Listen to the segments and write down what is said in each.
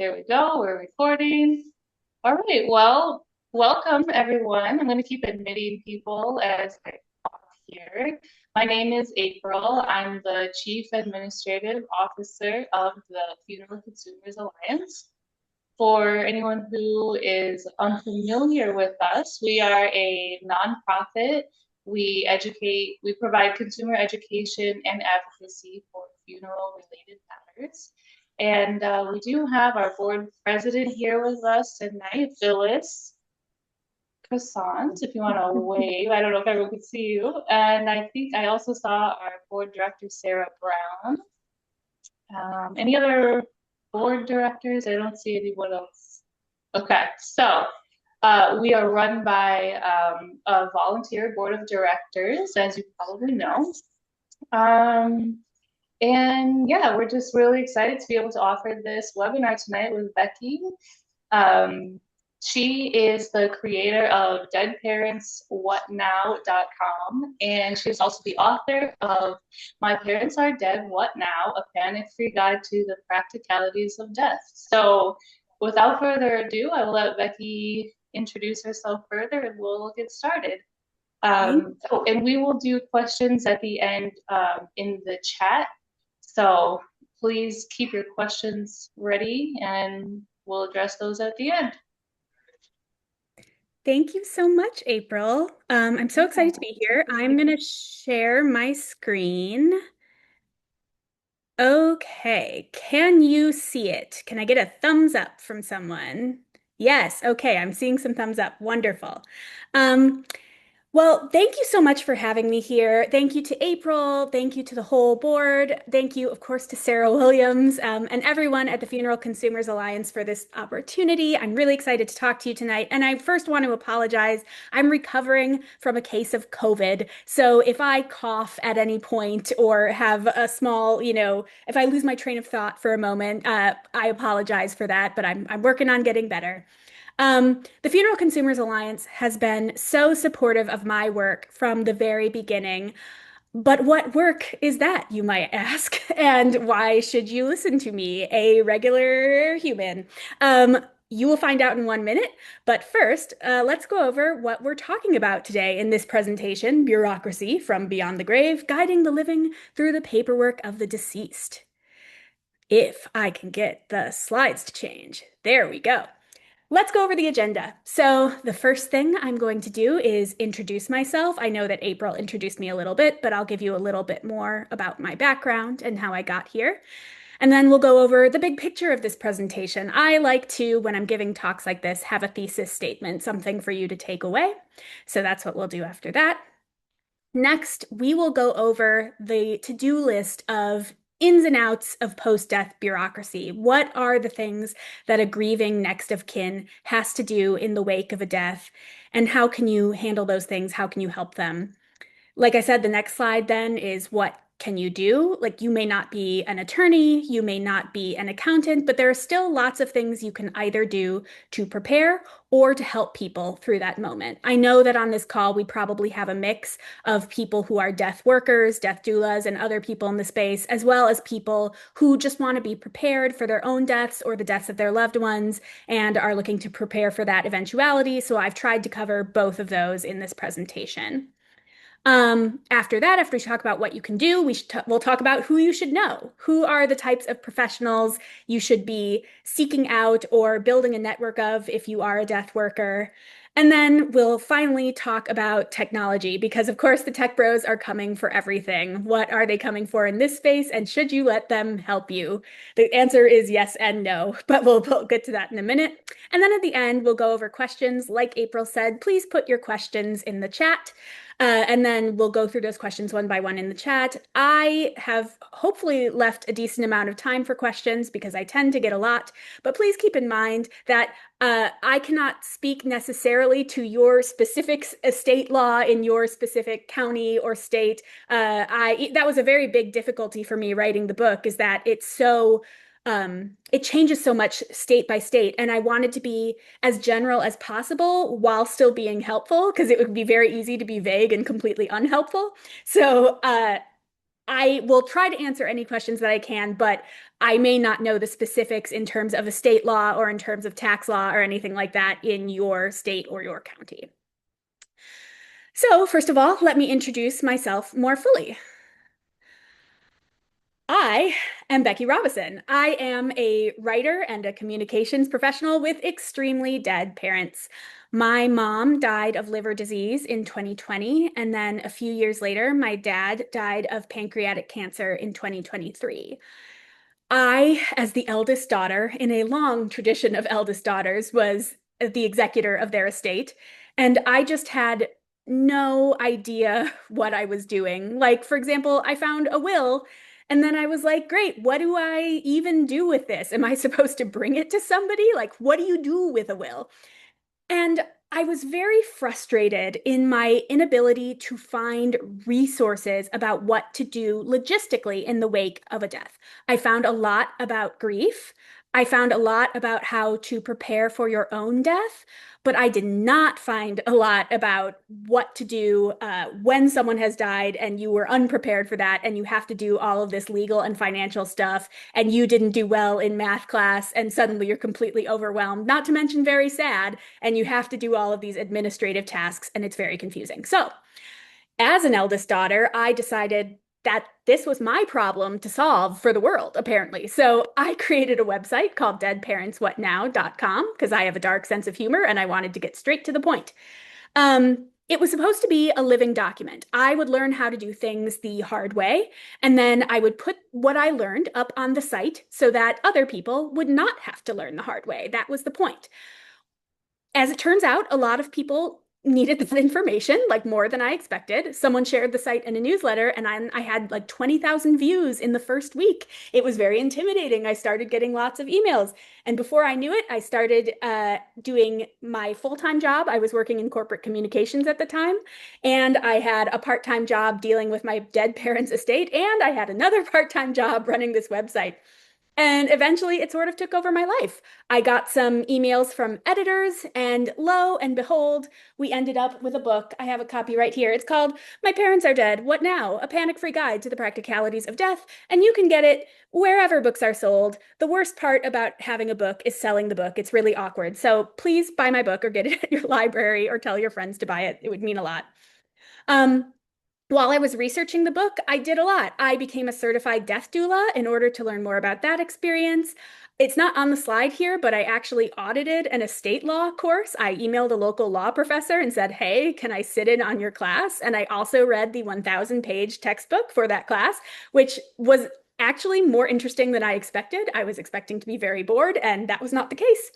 There we go. We're recording. All right. Well, welcome everyone. I'm going to keep admitting people as I talk here. My name is April. I'm the Chief Administrative Officer of the Funeral Consumers Alliance. For anyone who is unfamiliar with us, we are a nonprofit. We provide consumer education and advocacy for funeral related matters. And we do have our board president here with us tonight, Phyllis Croissant, if you want to wave. I don't know if everyone can see you. And I think I also saw our board director, Sarah Brown. Any other board directors? I don't see anyone else. Okay, so we are run by a volunteer board of directors, as you probably know. Um, and yeah, we're just really excited to be able to offer this webinar tonight with Becky. Um, she is the creator of deadparentswhatnow.com, and she's also the author of My Parents Are Dead, What Now? A Panic-Free Guide to the Practicalities of Death. So without further ado, I will let Becky introduce herself further and we'll get started. And we will do questions at the end in the chat. So please keep your questions ready and we'll address those at the end. Thank you so much, April. I'm so excited to be here. I'm going to share my screen. Okay, can you see it? Can I get a thumbs up from someone? Yes, okay, I'm seeing some thumbs up. Wonderful. Um, well, thank you so much for having me here. Thank you to April. Thank you to the whole board. Thank you, of course, to Sarah Williams and everyone at the Funeral Consumers Alliance for this opportunity. I'm really excited to talk to you tonight. And I first want to apologize. I'm recovering from a case of COVID. So if I cough at any point or have a small, if I lose my train of thought for a moment, I apologize for that, but I'm working on getting better. The Funeral Consumers Alliance has been so supportive of my work from the very beginning. But what work is that, you might ask? And why should you listen to me, a regular human? You will find out in 1 minute. But first, let's go over what we're talking about today in this presentation, Bureaucracy from Beyond the Grave, Guiding the Living Through the Paperwork of the Deceased. If I can get the slides to change. There we go. Let's go over the agenda. So the first thing I'm going to do is introduce myself. I know that April introduced me a little bit, but I'll give you a little bit more about my background and how I got here. And then we'll go over the big picture of this presentation. I like to, when I'm giving talks like this, have a thesis statement, something for you to take away. So that's what we'll do after that. Next, we will go over the to-do list of ins and outs of post-death bureaucracy. What are the things that a grieving next of kin has to do in the wake of a death? And how can you handle those things? How can you help them? Like I said, the next slide then is what can you do? Like you may not be an attorney, you may not be an accountant, but there are still lots of things you can either do to prepare or to help people through that moment. I know that on this call, we probably have a mix of people who are death workers, death doulas, and other people in the space, as well as people who just want to be prepared for their own deaths or the deaths of their loved ones and are looking to prepare for that eventuality. So I've tried to cover both of those in this presentation. After that, after we talk about what you can do, we'll talk about who you should know. Who are the types of professionals you should be seeking out or building a network of if you are a death worker. And then we'll finally talk about technology because, of course, the tech bros are coming for everything. What are they coming for in this space, and should you let them help you? The answer is yes and no, but we'll get to that in a minute. And then at the end, we'll go over questions. Like April said, please put your questions in the chat. And then we'll go through those questions one by one in the chat. I have hopefully left a decent amount of time for questions because I tend to get a lot, but please keep in mind that I cannot speak necessarily to your specific estate law in your specific county or state. That was a very big difficulty for me writing the book, is that it's so it changes so much state by state, and I wanted to be as general as possible while still being helpful because it would be very easy to be vague and completely unhelpful. So I will try to answer any questions that I can, but I may not know the specifics in terms of estate law or in terms of tax law or anything like that in your state or your county. So, first of all, let me introduce myself more fully. I am Becky Robison. I am a writer and a communications professional with extremely dead parents. My mom died of liver disease in 2020, and then a few years later, my dad died of pancreatic cancer in 2023. I, as the eldest daughter in a long tradition of eldest daughters, was the executor of their estate. And I just had no idea what I was doing. Like, for example, I found a will, and then I was like, great, what do I even do with this? Am I supposed to bring it to somebody? Like, what do you do with a will? And I was very frustrated in my inability to find resources about what to do logistically in the wake of a death. I found a lot about grief. I found a lot about how to prepare for your own death, but I did not find a lot about what to do when someone has died and you were unprepared for that and you have to do all of this legal and financial stuff and you didn't do well in math class and suddenly you're completely overwhelmed, not to mention very sad, and you have to do all of these administrative tasks and it's very confusing. So, as an eldest daughter, I decided that this was my problem to solve for the world, apparently. So I created a website called deadparentswhatnow.com because I have a dark sense of humor and I wanted to get straight to the point. It was supposed to be a living document. I would learn how to do things the hard way, and then I would put what I learned up on the site so that other people would not have to learn the hard way. That was the point. As it turns out, a lot of people needed that information, like more than I expected. Someone shared the site in a newsletter, and I had like 20,000 views in the first week. It was very intimidating. I started getting lots of emails. And before I knew it, I started doing my full-time job. I was working in corporate communications at the time, and I had a part-time job dealing with my dead parents' estate, and I had another part-time job running this website. And eventually it sort of took over my life. I got some emails from editors, and lo and behold, we ended up with a book. I have a copy right here. It's called My Parents Are Dead, What Now? A Panic-Free Guide to the Practicalities of Death. And you can get it wherever books are sold. The worst part about having a book is selling the book. It's really awkward. So please buy my book or get it at your library or tell your friends to buy it. It would mean a lot. Um, while I was researching the book, I did a lot. I became a certified death doula in order to learn more about that experience. It's not on the slide here, but I actually audited an estate law course. I emailed a local law professor and said, hey, can I sit in on your class? And I also read the 1,000-page textbook for that class, which was actually more interesting than I expected. I was expecting to be very bored, and that was not the case.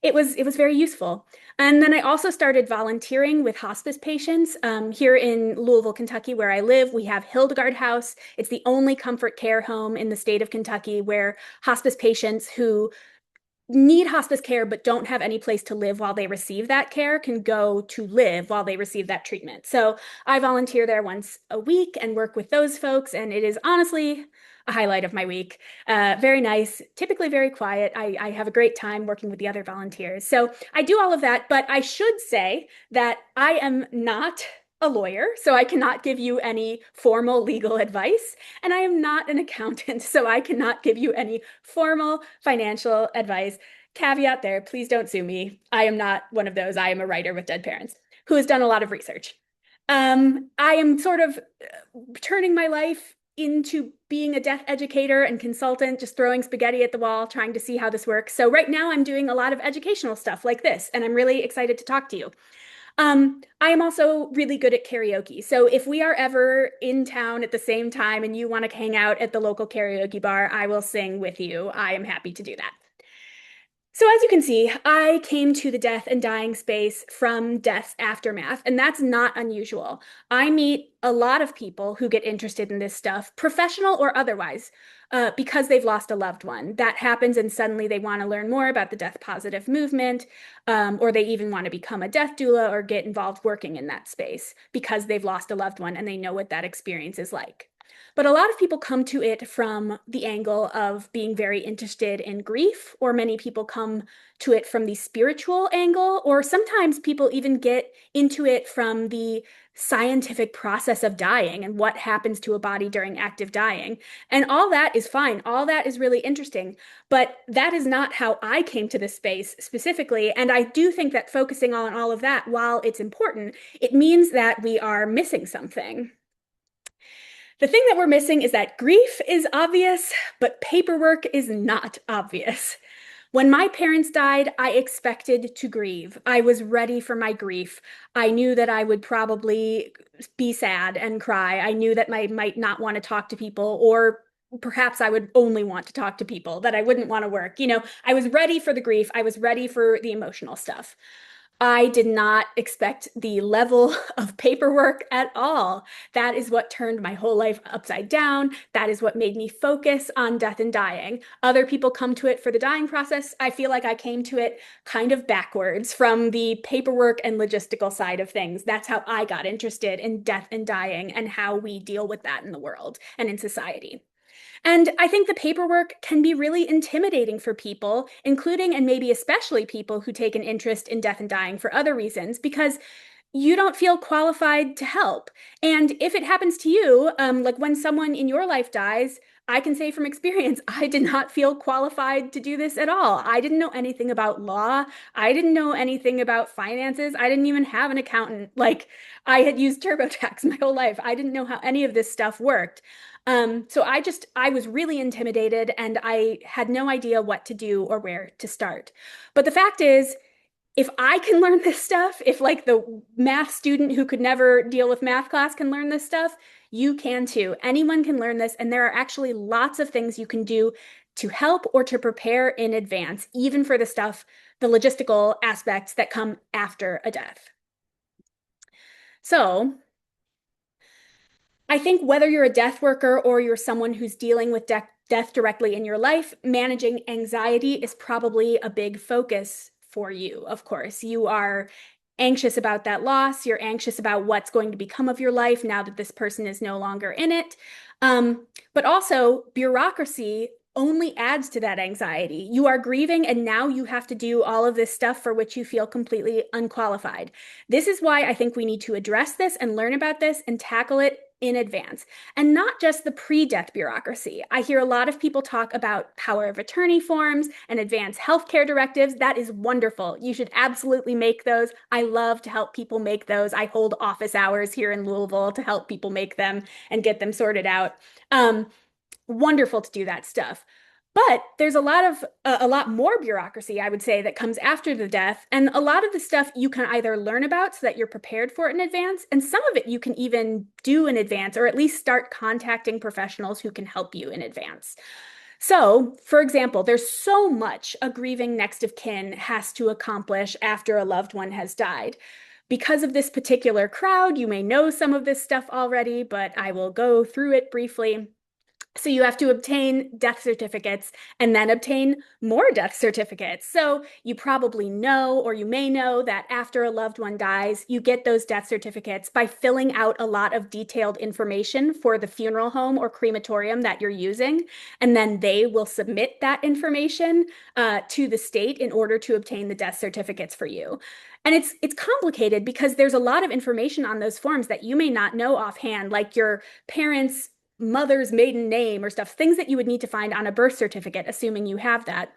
It was very useful. And then I also started volunteering with hospice patients. Here in Louisville, Kentucky, where I live, we have Hildegard House. It's the only comfort care home in the state of Kentucky where hospice patients who need hospice care but don't have any place to live while they receive that care can go to live while they receive that treatment. So I volunteer there once a week and work with those folks, and it is honestly a highlight of my week. Very nice, typically very quiet. I have a great time working with the other volunteers. So I do all of that, but I should say that I am not a lawyer, so I cannot give you any formal legal advice. And I am not an accountant, so I cannot give you any formal financial advice. Caveat there, please don't sue me. I am not one of those. I am a writer with dead parents who has done a lot of research. I am sort of turning my life into being a death educator and consultant, just throwing spaghetti at the wall, trying to see how this works. So right now I'm doing a lot of educational stuff like this, and I'm really excited to talk to you. I am also really good at karaoke. So if we are ever in town at the same time and you want to hang out at the local karaoke bar, I will sing with you. I am happy to do that. So as you can see, I came to the death and dying space from death's aftermath, and that's not unusual. I meet a lot of people who get interested in this stuff, professional or otherwise, because they've lost a loved one. That happens, and suddenly they want to learn more about the death positive movement, or they even want to become a death doula or get involved working in that space because they've lost a loved one and they know what that experience is like. But a lot of people come to it from the angle of being very interested in grief, or many people come to it from the spiritual angle, or sometimes people even get into it from the scientific process of dying and what happens to a body during active dying. And all that is fine. All that is really interesting. But that is not how I came to this space specifically. And I do think that focusing on all of that, while it's important, it means that we are missing something. The thing that we're missing is that grief is obvious, but paperwork is not obvious. When my parents died, I expected to grieve. I was ready for my grief. I knew that I would probably be sad and cry. I knew that I might not want to talk to people, or perhaps I would only want to talk to people, that I wouldn't want to work. I was ready for the grief. I was ready for the emotional stuff. I did not expect the level of paperwork at all. That is what turned my whole life upside down. That is what made me focus on death and dying. Other people come to it for the dying process. I feel like I came to it kind of backwards from the paperwork and logistical side of things. That's how I got interested in death and dying and how we deal with that in the world and in society. And I think the paperwork can be really intimidating for people, including and maybe especially people who take an interest in death and dying for other reasons, because you don't feel qualified to help. And if it happens to you, like when someone in your life dies, I can say from experience, I did not feel qualified to do this at all. I didn't know anything about law. I didn't know anything about finances. I didn't even have an accountant. Like I had used TurboTax my whole life. I didn't know how any of this stuff worked. I was really intimidated and I had no idea what to do or where to start. But the fact is, if I can learn this stuff, if like the math student who could never deal with math class can learn this stuff, you can too. Anyone can learn this. And there are actually lots of things you can do to help or to prepare in advance, even for the stuff, the logistical aspects that come after a death. So, I think whether you're a death worker or you're someone who's dealing with death directly in your life, managing anxiety is probably a big focus for you, of course. You are anxious about that loss. You're anxious about what's going to become of your life now that this person is no longer in it. But also, bureaucracy only adds to that anxiety. You are grieving, and now you have to do all of this stuff for which you feel completely unqualified. This is why I think we need to address this and learn about this and tackle it in advance, and not just the pre-death bureaucracy. I hear a lot of people talk about power of attorney forms and advanced healthcare directives. That is wonderful. You should absolutely make those. I love to help people make those. I hold office hours here in Louisville to help people make them and get them sorted out. Wonderful to do that stuff. But there's a lot more bureaucracy, I would say, that comes after the death. And a lot of the stuff you can either learn about so that you're prepared for it in advance, and some of it you can even do in advance, or at least start contacting professionals who can help you in advance. So, for example, there's so much a grieving next of kin has to accomplish after a loved one has died. Because of this particular crowd, you may know some of this stuff already, but I will go through it briefly. So you have to obtain death certificates and then obtain more death certificates. So you probably know, or you may know, that after a loved one dies, you get those death certificates by filling out a lot of detailed information for the funeral home or crematorium that you're using. And then they will submit that information to the state in order to obtain the death certificates for you. And it's complicated because there's a lot of information on those forms that you may not know offhand, like your parents' mother's maiden name or stuff, things that you would need to find on a birth certificate, assuming you have that.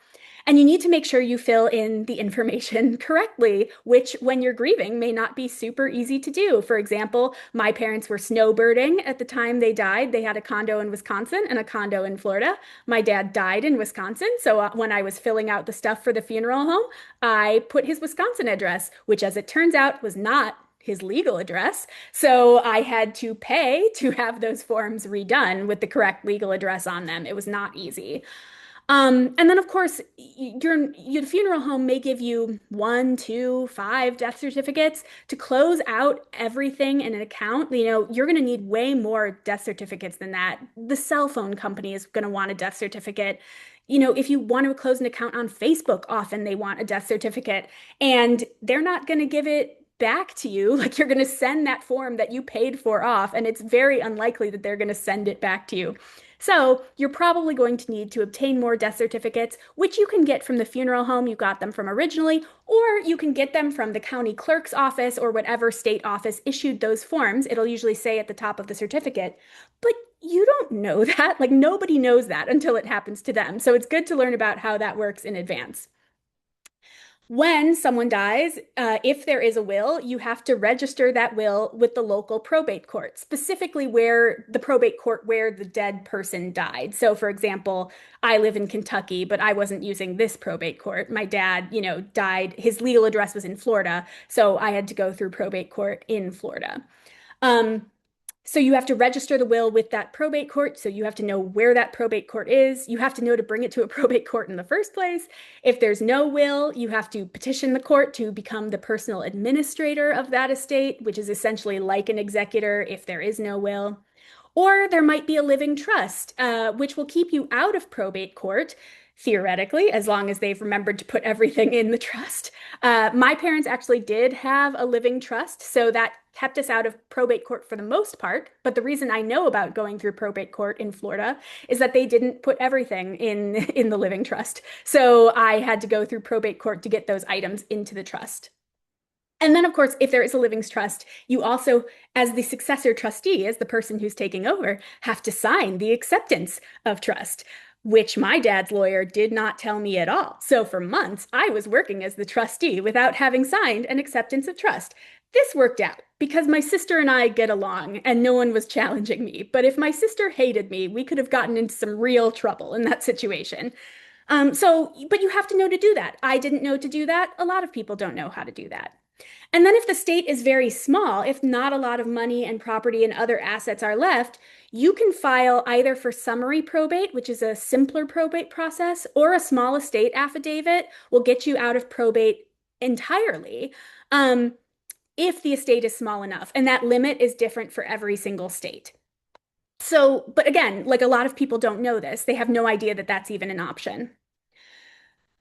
And you need to make sure you fill in the information correctly, which when you're grieving may not be super easy to do. For example, my parents were snowbirding at the time they died. They had a condo in Wisconsin and a condo in Florida. My dad died in Wisconsin. So when I was filling out the stuff for the funeral home, I put his Wisconsin address, which as it turns out was not his legal address. So I had to pay to have those forms redone with the correct legal address on them. It was not easy. And then, of course, your funeral home may give you one, two, five death certificates to close out everything in an account. You're going to need way more death certificates than that. The cell phone company is going to want a death certificate. If you want to close an account on Facebook, often they want a death certificate, and they're not going to give it back to you. Like you're going to send that form that you paid for off, and it's very unlikely that they're going to send it back to you. So you're probably going to need to obtain more death certificates, which you can get from the funeral home you got them from originally, or you can get them from the county clerk's office or whatever state office issued those forms. It'll usually say at the top of the certificate. But you don't know that. Like nobody knows that until it happens to them. So it's good to learn about how that works in advance. When someone dies, if there is a will, you have to register that will with the local probate court, specifically where the probate court where the dead person died. So, for example, I live in Kentucky, but I wasn't using this probate court. My dad, died. His legal address was in Florida, so I had to go through probate court in Florida. Um, so you have to register the will with that probate court. So you have to know where that probate court is. You have to know to bring it to a probate court in the first place. If there's no will, you have to petition the court to become the personal administrator of that estate, which is essentially like an executor if there is no will. Or there might be a living trust, which will keep you out of probate court, theoretically, as long as they've remembered to put everything in the trust. My parents actually did have a living trust, so that kept us out of probate court for the most part. But the reason I know about going through probate court in Florida is that they didn't put everything in the living trust. So I had to go through probate court to get those items into the trust. And then, of course, if there is a livings trust, you also, as the successor trustee, as the person who's taking over, have to sign the acceptance of trust, which my dad's lawyer did not tell me at all. So for months, I was working as the trustee without having signed an acceptance of trust. This worked out because my sister and I get along and no one was challenging me. But if my sister hated me, we could have gotten into some real trouble in that situation. But you have to know to do that. I didn't know to do that. A lot of people don't know how to do that. And then if the state is very small, if not a lot of money and property and other assets are left, you can file either for summary probate, which is a simpler probate process, or a small estate affidavit will get you out of probate entirely, if the estate is small enough. And that limit is different for every single state. So, but again, like a lot of people don't know this. They have no idea that that's even an option.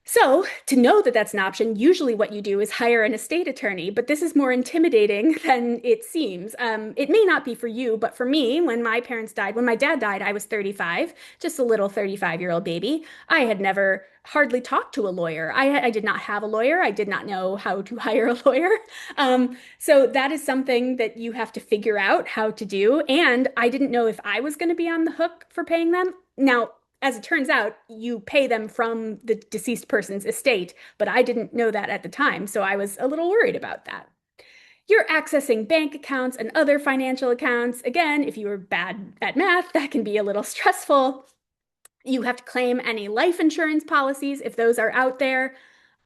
So, to know that that's an option, usually what you do is hire an estate attorney, but this is more intimidating than it seems. It may not be for you, but for me, when my parents died, when my dad died, I was 35, just a little 35-year-old baby. I had never hardly talked to a lawyer. I did not have a lawyer. I did not know how to hire a lawyer. So that is something that you have to figure out how to do. And I didn't know if I was going to be on the hook for paying them. Now, as it turns out, you pay them from the deceased person's estate, but I didn't know that at the time, so I was a little worried about that. You're accessing bank accounts and other financial accounts. Again, if you are bad at math, that can be a little stressful. You have to claim any life insurance policies if those are out there.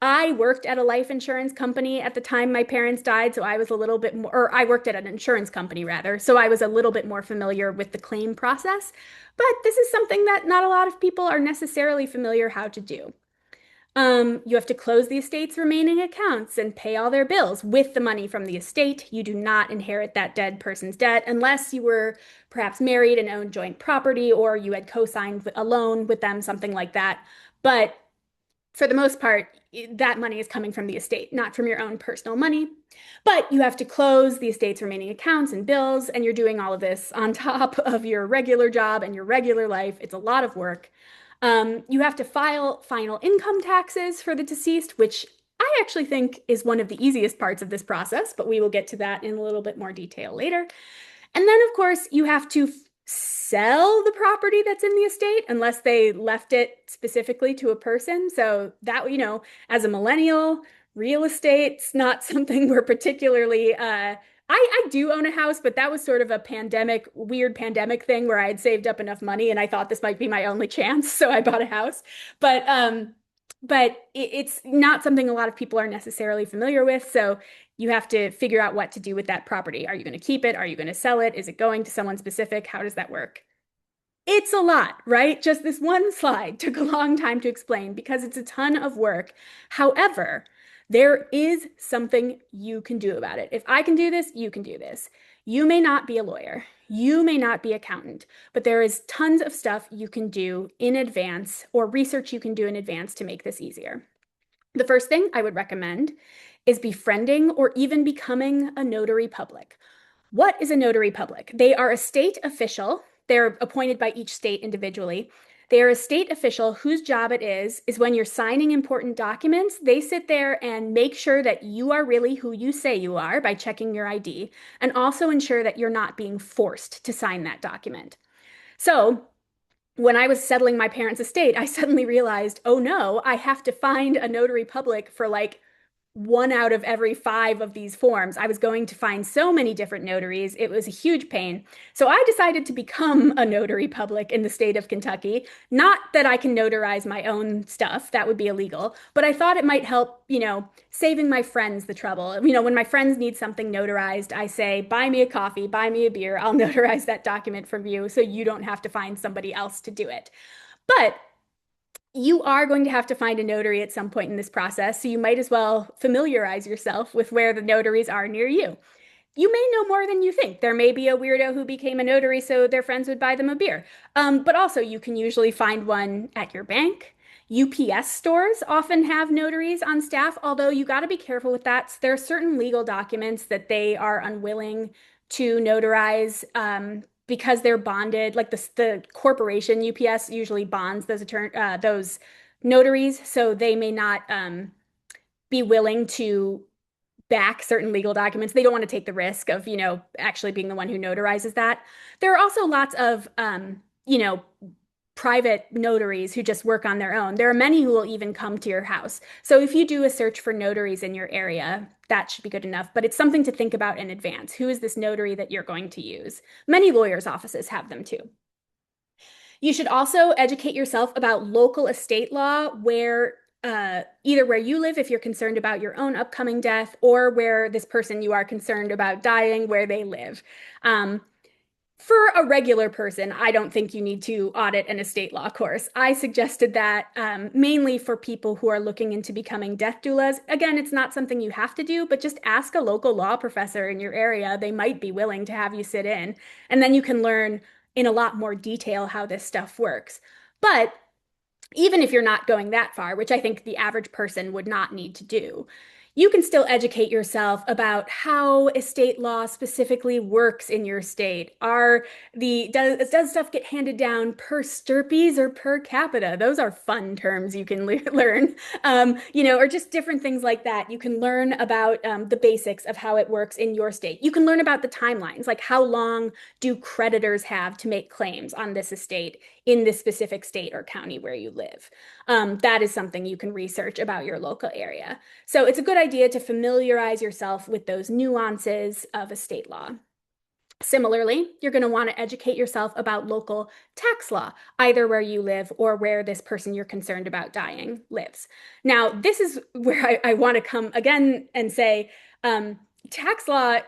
I worked at a life insurance company at the time my parents died, so I was a little bit more, or I worked at an insurance company rather, so I was a little bit more familiar with the claim process. But this is something that not a lot of people are necessarily familiar how to do. You have to close the estate's remaining accounts and pay all their bills with the money from the estate. You do not inherit that dead person's debt unless you were perhaps married and owned joint property or you had co-signed a loan with them, something like that. But for the most part, that money is coming from the estate, not from your own personal money. But you have to close the estate's remaining accounts and bills, and you're doing all of this on top of your regular job and your regular life. It's a lot of work. You have to file final income taxes for the deceased, which I actually think is one of the easiest parts of this process, but we will get to that in a little bit more detail later. And then, of course, you have to sell the property that's in the estate unless they left it specifically to a person. So that, as a millennial, real estate's not something we're particularly, I do own a house, but that was sort of a weird pandemic thing where I had saved up enough money and I thought this might be my only chance, so I bought a house. But it's not something a lot of people are necessarily familiar with. So you have to figure out what to do with that property. Are you going to keep it? Are you going to sell it? Is it going to someone specific? How does that work? It's a lot, right? Just this one slide took a long time to explain because it's a ton of work. However, there is something you can do about it. If I can do this, you can do this. You may not be a lawyer. You may not be an accountant, but there is tons of stuff you can do in advance or research you can do in advance to make this easier. The first thing I would recommend is befriending or even becoming a notary public. What is a notary public? They are a state official. They're appointed by each state individually. They are a state official whose job it is when you're signing important documents, they sit there and make sure that you are really who you say you are by checking your ID, and also ensure that you're not being forced to sign that document. So, when I was settling my parents' estate, I suddenly realized, oh no, I have to find a notary public for like one out of every five of these forms. I was going to find so many different notaries. It was a huge pain. So I decided to become a notary public in the state of Kentucky. Not that I can notarize my own stuff, that would be illegal, but I thought it might help, saving my friends the trouble. When my friends need something notarized, I say, buy me a coffee, buy me a beer, I'll notarize that document from you so you don't have to find somebody else to do it. But you are going to have to find a notary at some point in this process, so you might as well familiarize yourself with where the notaries are near you. You may know more than you think. There may be a weirdo who became a notary so their friends would buy them a beer. But also, you can usually find one at your bank. UPS stores often have notaries on staff, although you got to be careful with that. There are certain legal documents that they are unwilling to notarize because they're bonded. Like the corporation UPS usually bonds those notaries, so they may not be willing to back certain legal documents. They don't want to take the risk of, actually being the one who notarizes that. There are also lots of, private notaries who just work on their own. There are many who will even come to your house. So if you do a search for notaries in your area, that should be good enough. But it's something to think about in advance. Who is this notary that you're going to use? Many lawyers' offices have them too. You should also educate yourself about local estate law where either where you live if you're concerned about your own upcoming death, or where this person you are concerned about dying, where they live. Um, for a regular person, I don't think you need to audit an estate law course. I suggested that mainly for people who are looking into becoming death doulas. Again, it's not something you have to do, but just ask a local law professor in your area. They might be willing to have you sit in, and then you can learn in a lot more detail how this stuff works. But even if you're not going that far, which I think the average person would not need to do, you can still educate yourself about how estate law specifically works in your state. Does stuff get handed down per stirpes or per capita? Those are fun terms you can learn, or just different things like that. You can learn about the basics of how it works in your state. You can learn about the timelines, like how long do creditors have to make claims on this estate in this specific state or county where you live. That is something you can research about your local area. So it's a good idea to familiarize yourself with those nuances of estate law. Similarly, you're going to want to educate yourself about local tax law, either where you live or where this person you're concerned about dying lives. Now, this is where I want to come again and say, tax law,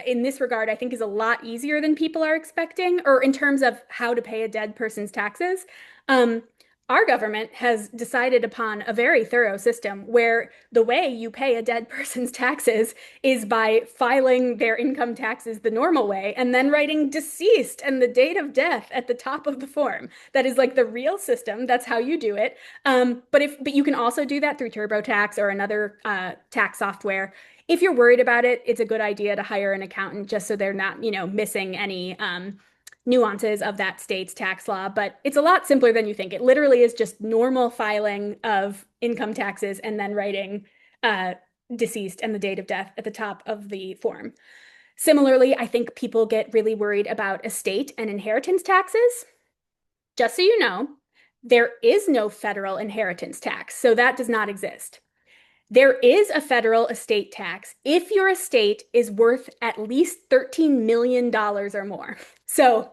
in this regard, I think is a lot easier than people are expecting, or in terms of how to pay a dead person's taxes. Our government has decided upon a very thorough system where the way you pay a dead person's taxes is by filing their income taxes the normal way and then writing deceased and the date of death at the top of the form. That is like the real system. That's how you do it. But you can also do that through TurboTax or another tax software. If you're worried about it, it's a good idea to hire an accountant just so they're not, missing any nuances of that state's tax law, but it's a lot simpler than you think. It literally is just normal filing of income taxes and then writing deceased and the date of death at the top of the form. Similarly, I think people get really worried about estate and inheritance taxes. Just so you know, there is no federal inheritance tax, so that does not exist. There is a federal estate tax if your estate is worth at least $13 million or more. So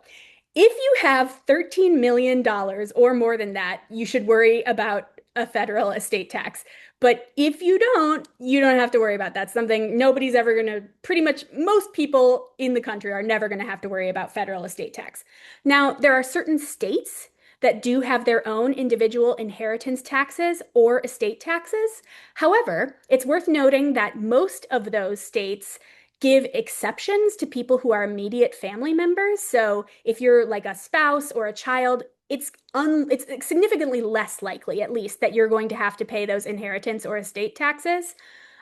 if you have $13 million or more than that, you should worry about a federal estate tax. But if you don't have to worry about that. Something nobody's ever going to, pretty much most people in the country are never going to have to worry about federal estate tax. Now, there are certain states that do have their own individual inheritance taxes or estate taxes. However, it's worth noting that most of those states give exceptions to people who are immediate family members. So if you're like a spouse or a child, it's significantly less likely, at least, that you're going to have to pay those inheritance or estate taxes.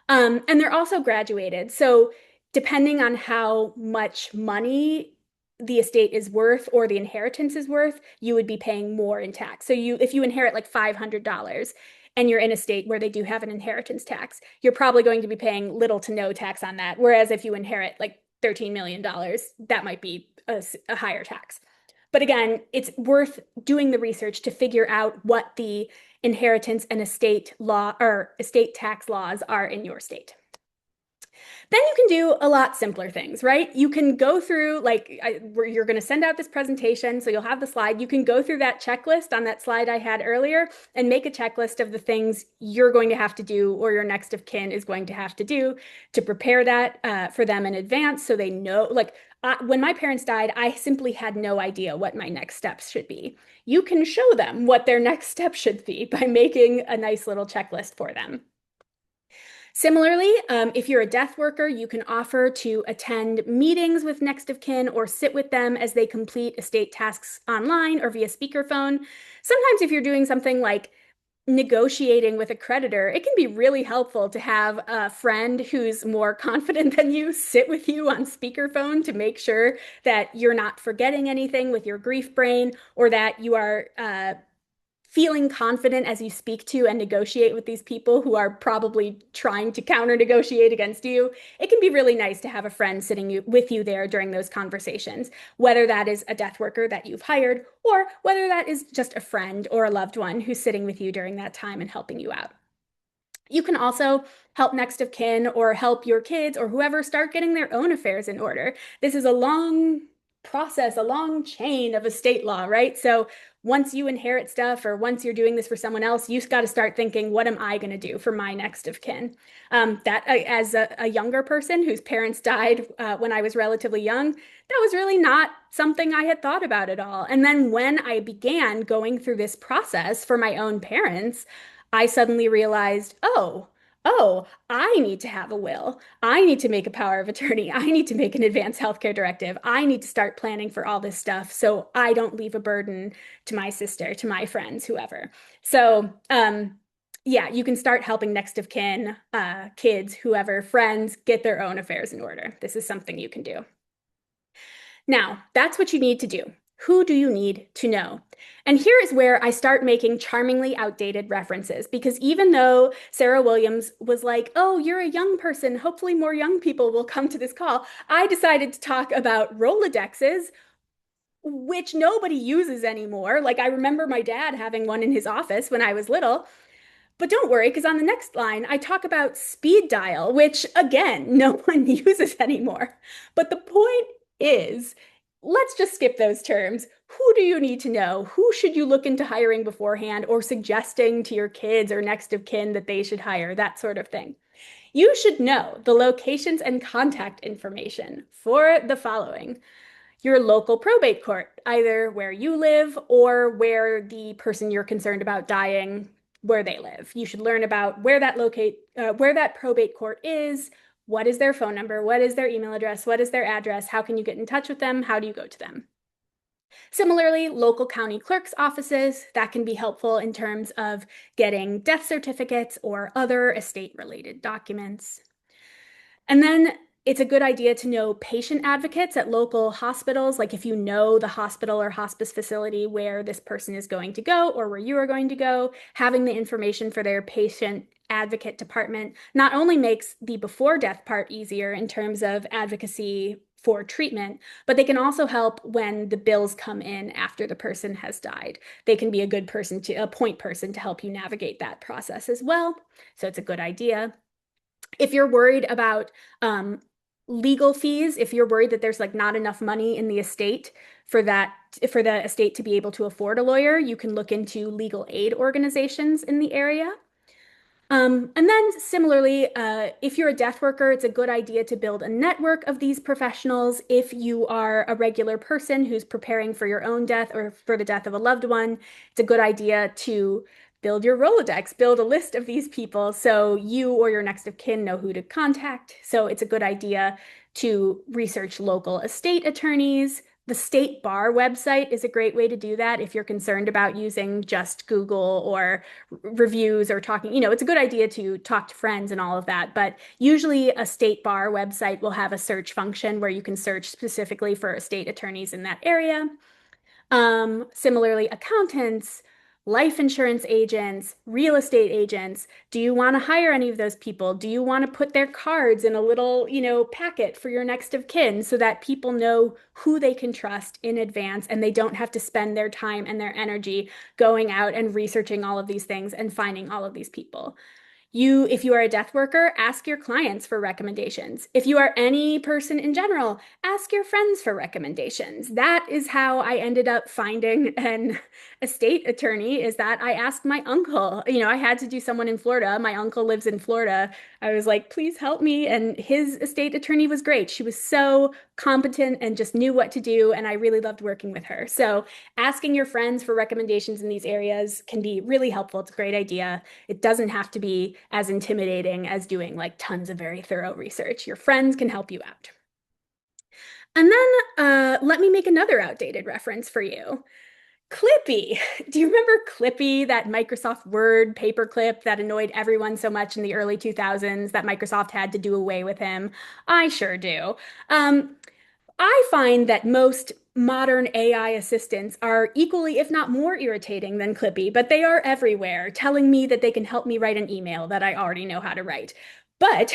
And they're also graduated. So depending on how much money the estate is worth or the inheritance is worth, you would be paying more in tax. So if you inherit like $500 and you're in a state where they do have an inheritance tax, you're probably going to be paying little to no tax on that. Whereas if you inherit like $13 million, that might be a higher tax. But again, it's worth doing the research to figure out what the inheritance and estate law or estate tax laws are in your state. Then you can do a lot simpler things, right? You can go through, you're going to send out this presentation, so you'll have the slide. You can go through that checklist on that slide I had earlier and make a checklist of the things you're going to have to do or your next of kin is going to have to do to prepare that for them in advance so they know. When my parents died, I simply had no idea what my next steps should be. You can show them what their next step should be by making a nice little checklist for them. Similarly, if you're a death worker, you can offer to attend meetings with next of kin or sit with them as they complete estate tasks online or via speakerphone. Sometimes if you're doing something like negotiating with a creditor, it can be really helpful to have a friend who's more confident than you sit with you on speakerphone to make sure that you're not forgetting anything with your grief brain or that you are feeling confident as you speak to and negotiate with these people who are probably trying to counter negotiate against you. It can be really nice to have a friend sitting with you there during those conversations, whether that is a death worker that you've hired or whether that is just a friend or a loved one who's sitting with you during that time and helping you out. You can also help next of kin or help your kids or whoever start getting their own affairs in order. This is a long process, a long chain of estate law, right? So once you inherit stuff or once you're doing this for someone else, you've got to start thinking, what am I going to do for my next of kin? As a younger person whose parents died when I was relatively young, that was really not something I had thought about at all. And then when I began going through this process for my own parents, I suddenly realized, oh, I need to have a will. I need to make a power of attorney. I need to make an advanced healthcare directive. I need to start planning for all this stuff so I don't leave a burden to my sister, to my friends, whoever. So, yeah, you can start helping next of kin, kids, whoever, friends, get their own affairs in order. This is something you can do. Now, that's what you need to do. Who do you need to know? And here is where I start making charmingly outdated references because even though Sarah Williams was like, oh, you're a young person, hopefully more young people will come to this call, I decided to talk about Rolodexes, which nobody uses anymore. Like I remember my dad having one in his office when I was little. But don't worry, because on the next line, I talk about speed dial, which again, no one uses anymore. But the point is, let's just skip those terms. Who do you need to know? Who should you look into hiring beforehand or suggesting to your kids or next of kin that they should hire, that sort of thing. You should know the locations and contact information for the following: your local probate court, either where you live or where the person you're concerned about dying, where they live. You should learn about where that probate court is, what is their phone number, what is their email address, what is their address, how can you get in touch with them, how do you go to them. Similarly, local county clerk's offices, that can be helpful in terms of getting death certificates or other estate-related documents. And then it's a good idea to know patient advocates at local hospitals, like if you know the hospital or hospice facility where this person is going to go or where you are going to go, having the information for their patient advocate department not only makes the before death part easier in terms of advocacy for treatment, but they can also help when the bills come in after the person has died. They can be a good person a point person to help you navigate that process as well. So it's a good idea. If you're worried about legal fees, if you're worried that there's like not enough money in the estate for the estate to be able to afford a lawyer, you can look into legal aid organizations in the area. And then similarly, if you're a death worker, it's a good idea to build a network of these professionals. If you are a regular person who's preparing for your own death or for the death of a loved one, it's a good idea to build your Rolodex, build a list of these people so you or your next of kin know who to contact. So it's a good idea to research local estate attorneys, The state bar website is a great way to do that if you're concerned about using just Google or reviews or talking. It's a good idea to talk to friends and all of that, but usually a state bar website will have a search function where you can search specifically for state attorneys in that area. Similarly, accountants, life insurance agents, real estate agents. Do you want to hire any of those people? Do you want to put their cards in a little, packet for your next of kin so that people know who they can trust in advance and they don't have to spend their time and their energy going out and researching all of these things and finding all of these people? If you are a death worker, ask your clients for recommendations. If you are any person in general, ask your friends for recommendations. That is how I ended up finding an estate attorney, is that I asked my uncle. I had to do someone in Florida. My uncle lives in Florida. I was like, please help me. And his estate attorney was great. She was so competent and just knew what to do. And I really loved working with her. So asking your friends for recommendations in these areas can be really helpful. It's a great idea. It doesn't have to be as intimidating as doing like tons of very thorough research. Your friends can help you out. And then let me make another outdated reference for you. Clippy. Do you remember Clippy, that Microsoft Word paperclip that annoyed everyone so much in the early 2000s that Microsoft had to do away with him? I sure do. Um, I find that most modern AI assistants are equally, if not more irritating than Clippy, but they are everywhere, telling me that they can help me write an email that I already know how to write. But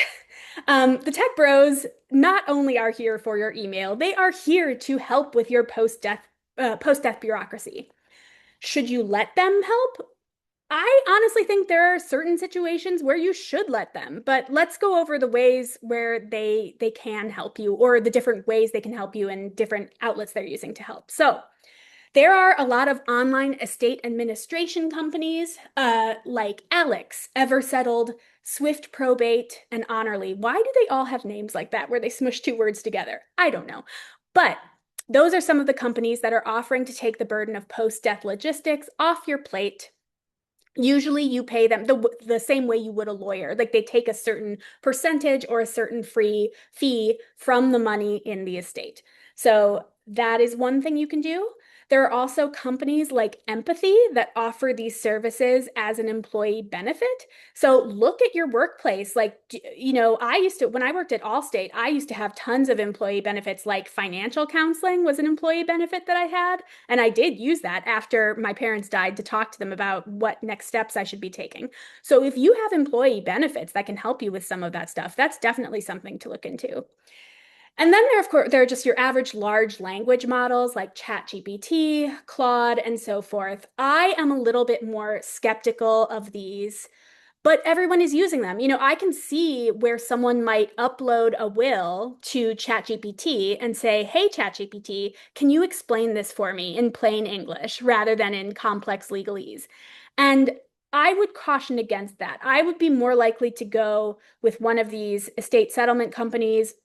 the tech bros not only are here for your email, they are here to help with your post-death bureaucracy. Should you let them help? I honestly think there are certain situations where you should let them, but let's go over the ways where they can help you or the different ways they can help you and different outlets they're using to help. So, there are a lot of online estate administration companies like Alex, Eversettled, Swift Probate, and Honorly. Why do they all have names like that where they smush two words together? I don't know. But those are some of the companies that are offering to take the burden of post-death logistics off your plate. Usually you pay them the same way you would a lawyer. Like they take a certain percentage or a certain free fee from the money in the estate. So that is one thing you can do. There are also companies like Empathy that offer these services as an employee benefit. So look at your workplace. Like, when I worked at Allstate, I used to have tons of employee benefits, like financial counseling was an employee benefit that I had. And I did use that after my parents died to talk to them about what next steps I should be taking. So if you have employee benefits that can help you with some of that stuff, that's definitely something to look into. And then of course, there are just your average large language models like ChatGPT, Claude, and so forth. I am a little bit more skeptical of these, but everyone is using them. I can see where someone might upload a will to ChatGPT and say, hey, ChatGPT, can you explain this for me in plain English rather than in complex legalese? And I would caution against that. I would be more likely to go with one of these estate settlement companies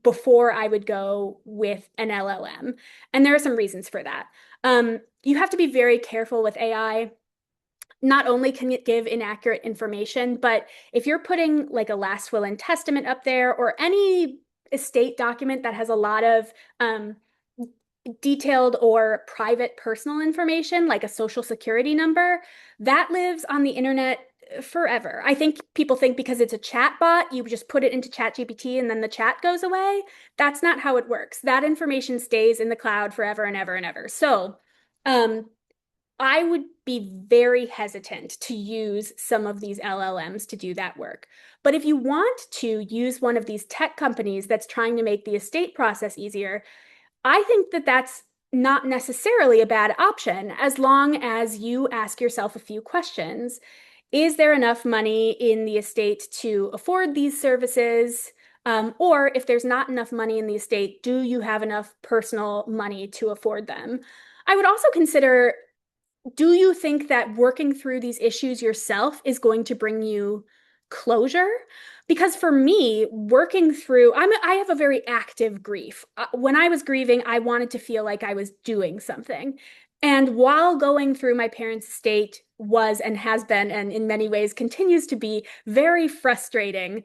before I would go with an LLM. And there are some reasons for that. You have to be very careful with AI. Not only can it give inaccurate information, but if you're putting like a last will and testament up there or any estate document that has a lot of detailed or private personal information, like a social security number, that lives on the internet forever. I think people think because it's a chat bot, you just put it into ChatGPT and then the chat goes away. That's not how it works. That information stays in the cloud forever and ever and ever. So, I would be very hesitant to use some of these LLMs to do that work. But if you want to use one of these tech companies that's trying to make the estate process easier, I think that that's not necessarily a bad option as long as you ask yourself a few questions. Is there enough money in the estate to afford these services? Or if there's not enough money in the estate, do you have enough personal money to afford them? I would also consider, do you think that working through these issues yourself is going to bring you closure? Because for me, working through, I have a very active grief. When I was grieving, I wanted to feel like I was doing something. And while going through my parents' estate was and has been, and in many ways continues to be very frustrating,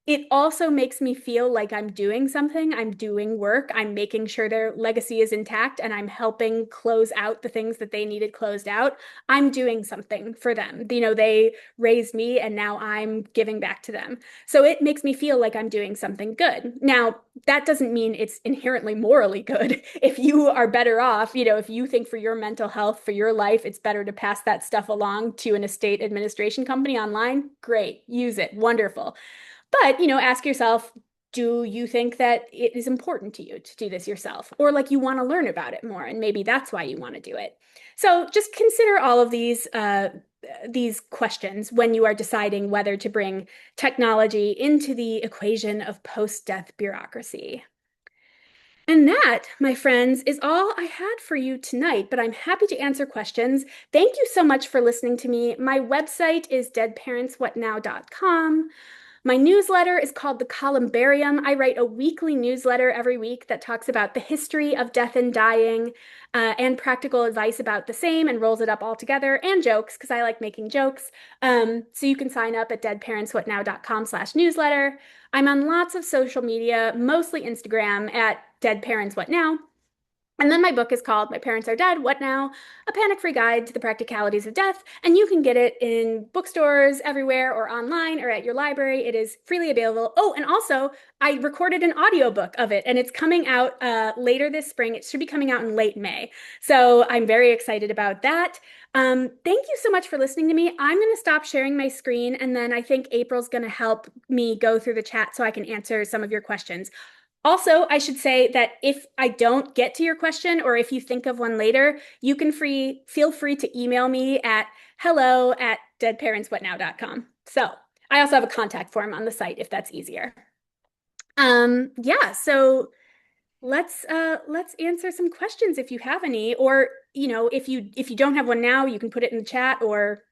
it also makes me feel like I'm doing something. I'm doing work. I'm making sure their legacy is intact and I'm helping close out the things that they needed closed out. I'm doing something for them. They raised me and now I'm giving back to them. So it makes me feel like I'm doing something good. Now, that doesn't mean it's inherently morally good. If you are better off, if you think for your mental health, for your life, it's better to pass that stuff along to an estate administration company online, great, use it, wonderful. But, ask yourself, do you think that it is important to you to do this yourself? Or like you want to learn about it more, and maybe that's why you want to do it. So just consider all of these questions when you are deciding whether to bring technology into the equation of post-death bureaucracy. And that, my friends, is all I had for you tonight, but I'm happy to answer questions. Thank you so much for listening to me. My website is deadparentswhatnow.com. My newsletter is called The Columbarium. I write a weekly newsletter every week that talks about the history of death and dying, and practical advice about the same and rolls it up all together, and jokes because I like making jokes. So you can sign up at deadparentswhatnow.com/newsletter. I'm on lots of social media, mostly Instagram at Dead Parents What Now. And then my book is called My Parents Are Dead, What Now? A Panic-Free Guide to the Practicalities of Death. And you can get it in bookstores everywhere or online or at your library. It is freely available. Oh, and also I recorded an audiobook of it and it's coming out later this spring. It should be coming out in late May. So I'm very excited about that. Thank you so much for listening to me. I'm going to stop sharing my screen and then I think April's going to help me go through the chat so I can answer some of your questions. Also, I should say that if I don't get to your question or if you think of one later, you can feel free to email me at hello@deadparentswhatnow.com. So I also have a contact form on the site if that's easier. Yeah, so let's answer some questions if you have any, or if you don't have one now, you can put it in the chat, or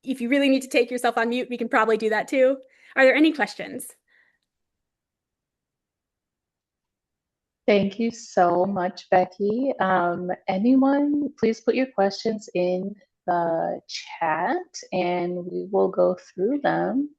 if you really need to take yourself on mute, we can probably do that too. Are there any questions? Thank you so much, Becky. Anyone, please put your questions in the chat and we will go through them.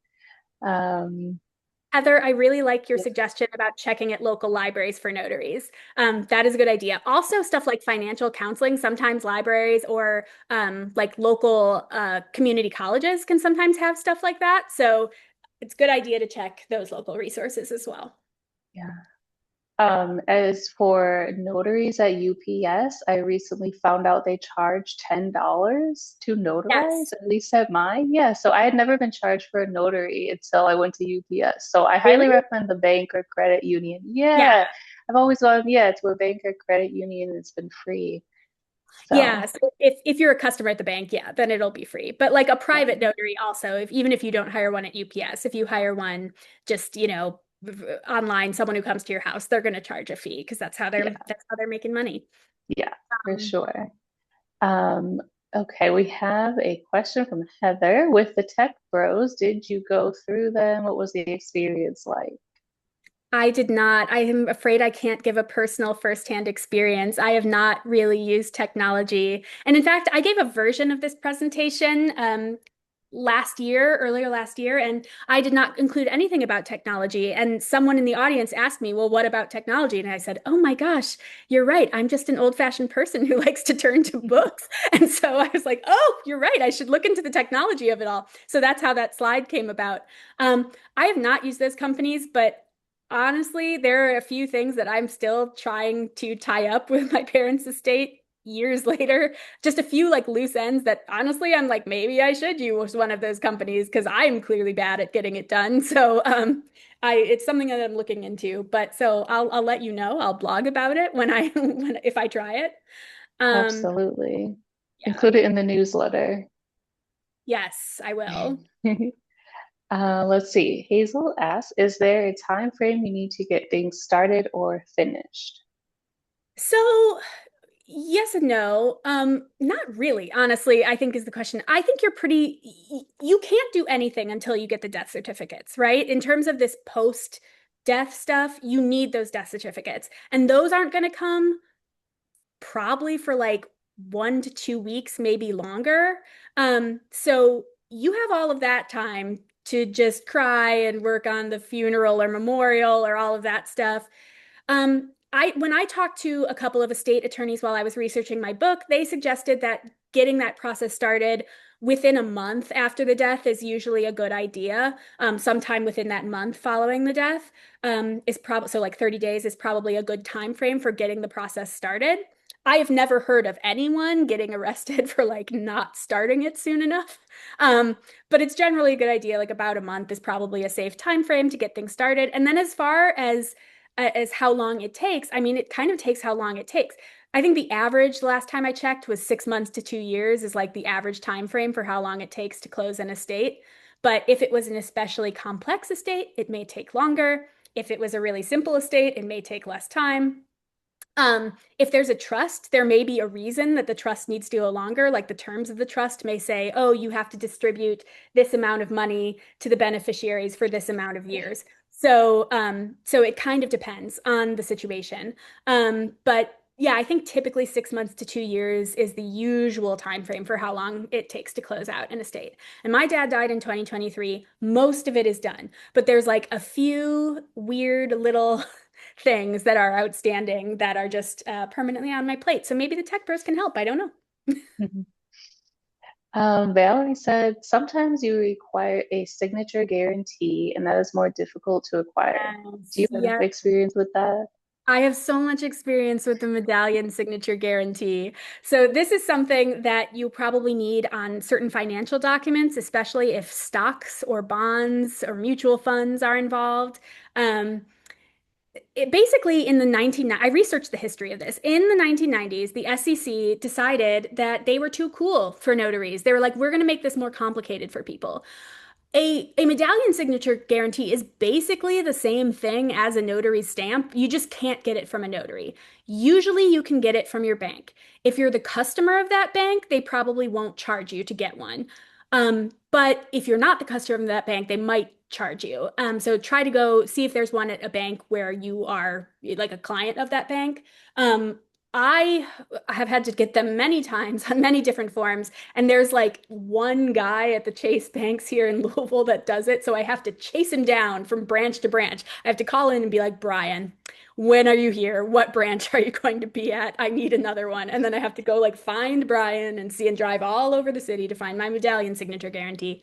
Heather, I really like your suggestion about checking at local libraries for notaries. That is a good idea. Also, stuff like financial counseling, sometimes libraries or like local community colleges can sometimes have stuff like that. So it's a good idea to check those local resources as well. Yeah. As for notaries at UPS, I recently found out they charge $10 to notarize, Yes. at least at mine. Yeah, so I had never been charged for a notary until I went to UPS. So I highly Really? recommend the bank or credit union. Yeah. Yeah, I've always gone, yeah, to a bank or credit union and it's been free. Yeah. So, So if you're a customer at the bank, yeah, then it'll be free. But like a yeah, private notary also, even if you don't hire one at UPS, if you hire one just, online, someone who comes to your house, they're going to charge a fee because yeah, that's how they're making money. yeah, for Um, sure. Um, okay, we have a question from Heather. With the tech bros, did you go through them? What was the experience like? I did not. I am afraid I can't give a personal firsthand experience. I have not really used technology. And in fact, I gave a version of this presentation earlier last year, and I did not include anything about technology. And someone in the audience asked me, well, what about technology? And I said, oh my gosh, you're right. I'm just an old-fashioned person who likes to turn to books. And so I was like, oh, you're right. I should look into the technology of it all. So that's how that slide came about. I have not used those companies, but honestly, there are a few things that I'm still trying to tie up with my parents' estate years later. Just a few like loose ends that honestly I'm like, maybe I should use one of those companies because I'm clearly bad at getting it done. So it's something that I'm looking into. But so I'll let you know. I'll blog about it when if I try it. Um, Absolutely. yeah. Include it in the newsletter. Yes, I will. Let's see. Hazel asks, is there a time frame you need to get things started or finished? So yes and no. Not really, honestly, I think is the question. I think you can't do anything until you get the death certificates, right? In terms of this post-death stuff, you need those death certificates. And those aren't going to come probably for like 1 to 2 weeks, maybe longer. So you have all of that time to just cry and work on the funeral or memorial or all of that stuff. When I talked to a couple of estate attorneys while I was researching my book, they suggested that getting that process started within a month after the death is usually a good idea. Sometime within that month following the death is probably so like 30 days is probably a good time frame for getting the process started. I have never heard of anyone getting arrested for like not starting it soon enough. But it's generally a good idea. Like about a month is probably a safe time frame to get things started. And then as how long it takes, I mean, it kind of takes how long it takes. I think the average, the last time I checked, was 6 months to 2 years is like the average time frame for how long it takes to close an estate. But if it was an especially complex estate, it may take longer. If it was a really simple estate, it may take less time. If there's a trust, there may be a reason that the trust needs to go longer. Like the terms of the trust may say, oh, you have to distribute this amount of money to the beneficiaries for this amount of years. So it kind of depends on the situation. But yeah, I think typically 6 months to 2 years is the usual time frame for how long it takes to close out an estate. And my dad died in 2023. Most of it is done, but there's like a few weird little things that are outstanding that are just permanently on my plate. So maybe the tech bros can help. I don't know. Mhm. Valerie said sometimes you require a signature guarantee, and that is more difficult to acquire. Do you Yes, have yeah. experience with that? I have so much experience with the medallion signature guarantee. So this is something that you probably need on certain financial documents, especially if stocks or bonds or mutual funds are involved. Um, it basically in the 19 I researched the history of this. In the 1990s, the SEC decided that they were too cool for notaries. They were like, we're going to make this more complicated for people. A medallion signature guarantee is basically the same thing as a notary stamp. You just can't get it from a notary. Usually you can get it from your bank. If you're the customer of that bank, they probably won't charge you to get one. But if you're not the customer of that bank, they might charge you. So try to go see if there's one at a bank where you are like a client of that bank. Um, I have had to get them many times on many different forms, and there's like one guy at the Chase Banks here in Louisville that does it. So I have to chase him down from branch to branch. I have to call in and be like, Brian, when are you here? What branch are you going to be at? I need another one. And then I have to go like find Brian and see and drive all over the city to find my medallion signature guarantee.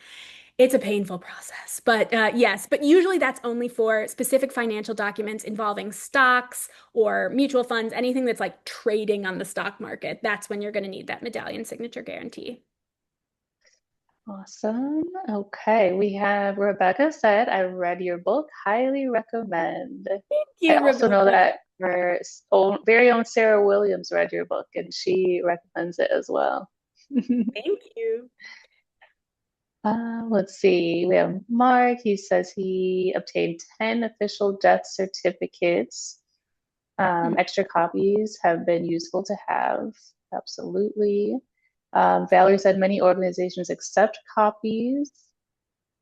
It's a painful process, but yes, but usually that's only for specific financial documents involving stocks or mutual funds, anything that's like trading on the stock market. That's when you're going to need that medallion signature guarantee. Awesome. Okay, we have Rebecca said, I read your book, highly recommend. Thank I you, also know Rebecca. that our very own Sarah Williams read your book and she recommends it as well. Thank you. Let's see. We have Mark. He says he obtained 10 official death certificates. Hmm. Extra copies have been useful to have. Absolutely. Valerie said many organizations accept copies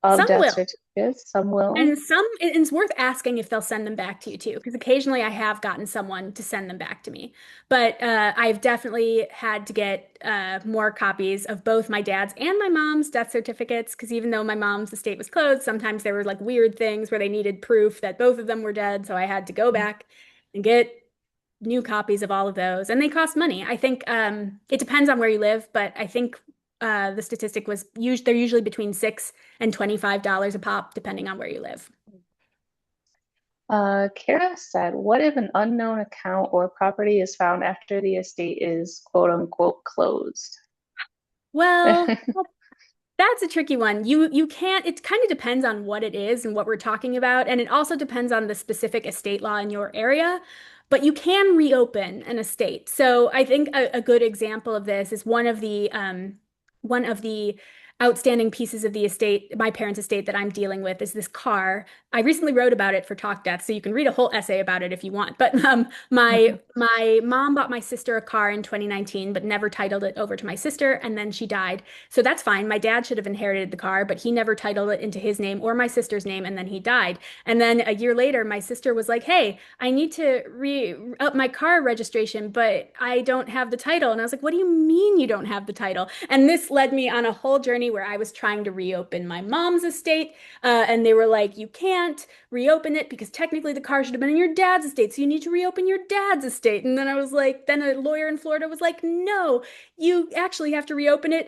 of Some death will. certificates. Some will. And it's worth asking if they'll send them back to you too, because occasionally I have gotten someone to send them back to me. But I've definitely had to get more copies of both my dad's and my mom's death certificates, because even though my mom's estate was closed, sometimes there were like weird things where they needed proof that both of them were dead. So I had to go back and get new copies of all of those. And they cost money. I think it depends on where you live, but I think the statistic was they're usually between $6 and $25 a pop, depending on where you live. Kara said, what if an unknown account or property is found after the estate is quote unquote closed? Well, that's a tricky one. You can't, it kind of depends on what it is and what we're talking about. And it also depends on the specific estate law in your area. But you can reopen an estate. So I think a good example of this is one of the outstanding pieces of the estate, my parents' estate that I'm dealing with is this car. I recently wrote about it for Talk Death, so you can read a whole essay about it if you want. But my mom bought my sister a car in 2019, but never titled it over to my sister, and then she died. So that's fine. My dad should have inherited the car, but he never titled it into his name or my sister's name, and then he died. And then a year later, my sister was like, "Hey, I need to re up my car registration, but I don't have the title." And I was like, "What do you mean you don't have the title?" And this led me on a whole journey me where I was trying to reopen my mom's estate, and they were like, you can't reopen it because technically the car should have been in your dad's estate, so you need to reopen your dad's estate. And then I was like, then a lawyer in Florida was like, no, you actually have to reopen it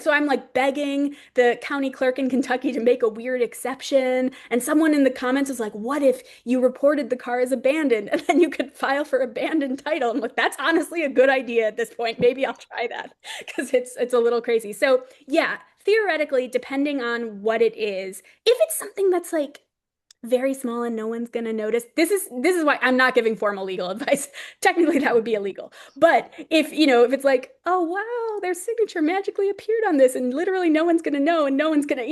so I'm like begging the county clerk in Kentucky to make a weird exception. And someone in the comments was like, what if you reported the car as abandoned and then you could file for abandoned title? I'm like, that's honestly a good idea at this point. Maybe I'll try that because it's a little crazy. So yeah, theoretically, depending on what it is, if it's something that's like very small and no one's gonna notice. This is why I'm not giving formal legal advice. Technically, that would be illegal. But if it's like, oh wow, their signature magically appeared on this and literally no one's gonna know and no one's gonna,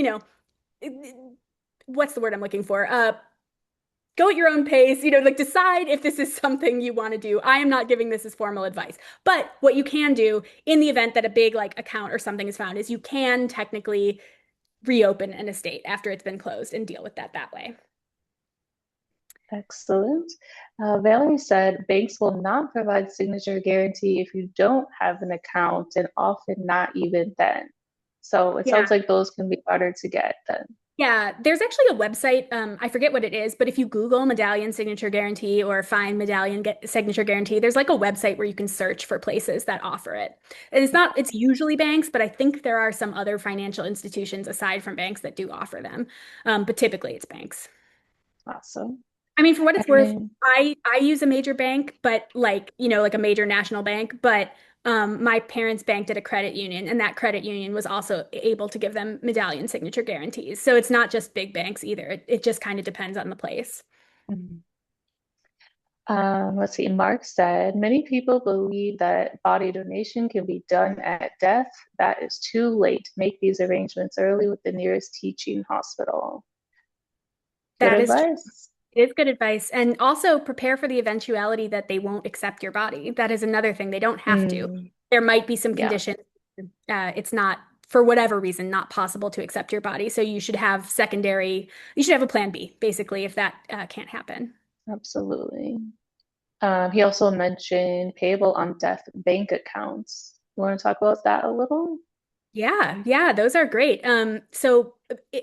what's the word I'm looking for? Go at your own pace, like decide if this is something you want to do. I am not giving this as formal advice. But what you can do in the event that a big like account or something is found is you can technically reopen an estate after it's been closed and deal with that way. Excellent. Valerie said banks will not provide signature guarantee if you don't have an account, and often not even then. So it Yeah. sounds like those can be harder to get then. Yeah, there's actually a website. I forget what it is, but if you Google medallion signature guarantee or find medallion signature guarantee, there's like a website where you can search for places that offer it. And it's usually banks, but I think there are some other financial institutions aside from banks that do offer them. But typically it's banks. Awesome. I mean, for what it's worth, And I use a major bank, but like a major national bank, but my parents banked at a credit union, and that credit union was also able to give them medallion signature guarantees. So it's not just big banks either. It just kind of depends on the place. let's see, Mark said, many people believe that body donation can be done at death. That is too late. Make these arrangements early with the nearest teaching hospital. Good That is true. advice. It is good advice. And also prepare for the eventuality that they won't accept your body. That is another thing. They don't have to. Mm, There might be some yeah, conditions. It's not, for whatever reason, not possible to accept your body. So you should have a plan B, basically, if that can't happen. absolutely. He also mentioned payable on death bank accounts. You want to talk about that a little? Yeah, yeah, those are great.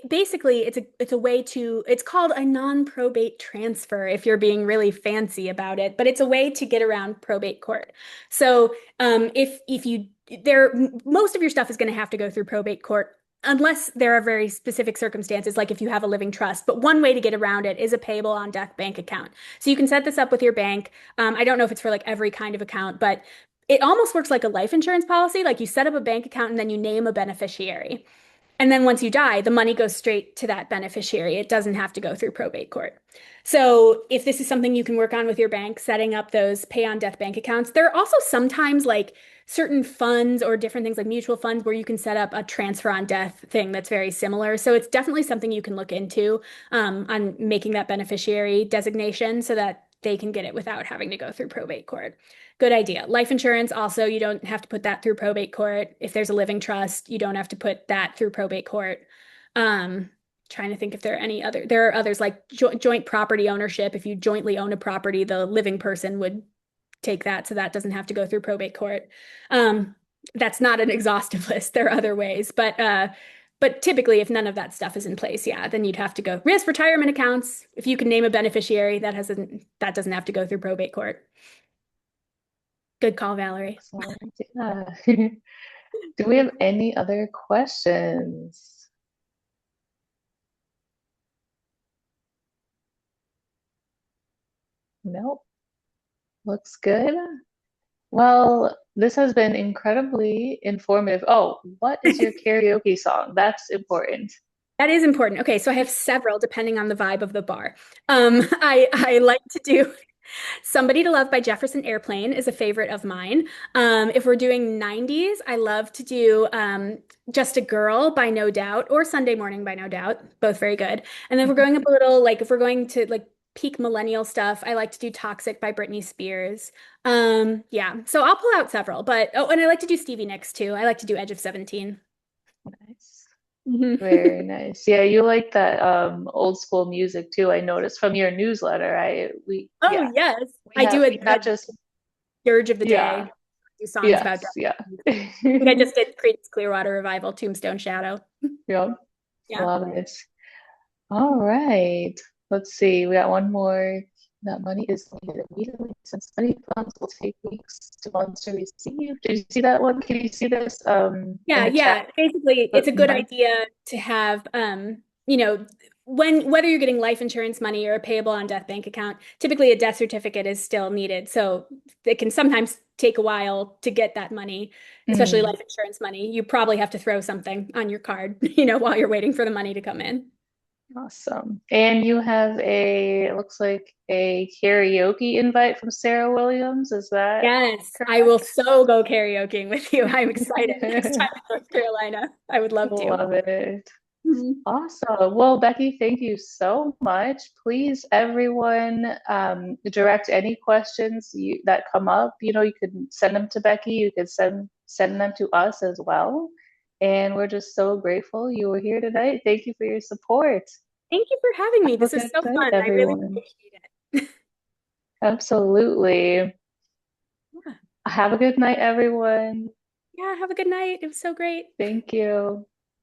Basically it's a way to it's called a non-probate transfer if you're being really fancy about it, but it's a way to get around probate court. So if you there most of your stuff is going to have to go through probate court unless there are very specific circumstances, like if you have a living trust. But one way to get around it is a payable on death bank account. So you can set this up with your bank. I don't know if it's for like every kind of account, but it almost works like a life insurance policy. Like you set up a bank account and then you name a beneficiary. And then once you die, the money goes straight to that beneficiary. It doesn't have to go through probate court. So if this is something you can work on with your bank, setting up those pay on death bank accounts, there are also sometimes like certain funds or different things like mutual funds where you can set up a transfer on death thing that's very similar. So it's definitely something you can look into on making that beneficiary designation so that they can get it without having to go through probate court. Good idea. Life insurance, also, you don't have to put that through probate court. If there's a living trust, you don't have to put that through probate court. Trying to think if there are any other, there are others like joint property ownership. If you jointly own a property, the living person would take that, so that doesn't have to go through probate court. That's not an exhaustive list. There are other ways, but typically, if none of that stuff is in place, yeah, then you'd have to go risk retirement accounts. If you can name a beneficiary, that doesn't have to go through probate court. Good call, Valerie. Excellent. Yeah. Do we have any other questions? Nope. Looks good. Well, this has been incredibly informative. Oh, what is your karaoke song? That's important. That is important. Okay, so I have several depending on the vibe of the bar. I like to do Somebody to Love by Jefferson Airplane is a favorite of mine. If we're doing 90s, I love to do Just a Girl by No Doubt or Sunday Morning by No Doubt, both very good. And then if we're going up a little, like if we're going to like peak millennial stuff, I like to do Toxic by Britney Spears. Yeah, so I'll pull out several, but oh, and I like to do Stevie Nicks too. I like to do Edge of 17. Nice. Mhm. Very nice. Yeah, you like that old school music too. I noticed from your newsletter. Oh, yes. We I do have a we not just Dirge of the yeah, Day. do songs about Yes, death. yeah. I think I just did Creedence Clearwater Revival, Tombstone Shadow. Yep, Yeah. love it. All right. Let's see. We got one more. That money is needed immediately since many funds will take weeks to months to receive. Did you see that one? Can you see this in Yeah, the chat? yeah. Basically, it's But a good idea to have, whether you're getting life insurance money or a payable on death bank account, typically a death certificate is still needed. So it can sometimes take a while to get that money, especially mm, life insurance money. You probably have to throw something on your card, while you're waiting for the money to come in. awesome. And you have it looks like a karaoke invite from Sarah Williams. Is that Yes, I will correct? so go karaokeing with you. I'm excited. Next time in North Carolina, I would love to. Love it. Mhm. Awesome. Well, Becky, thank you so much. Please, everyone, direct any questions that come up. You could send them to Becky. You could send them to us as well. And we're just so grateful you were here tonight. Thank you for your support. Thank you for having me. Have This a is good so night, fun. I really everyone. appreciate it. Absolutely. Yeah. Have a good night, everyone. Yeah, have a good night. It was so great. Thank you.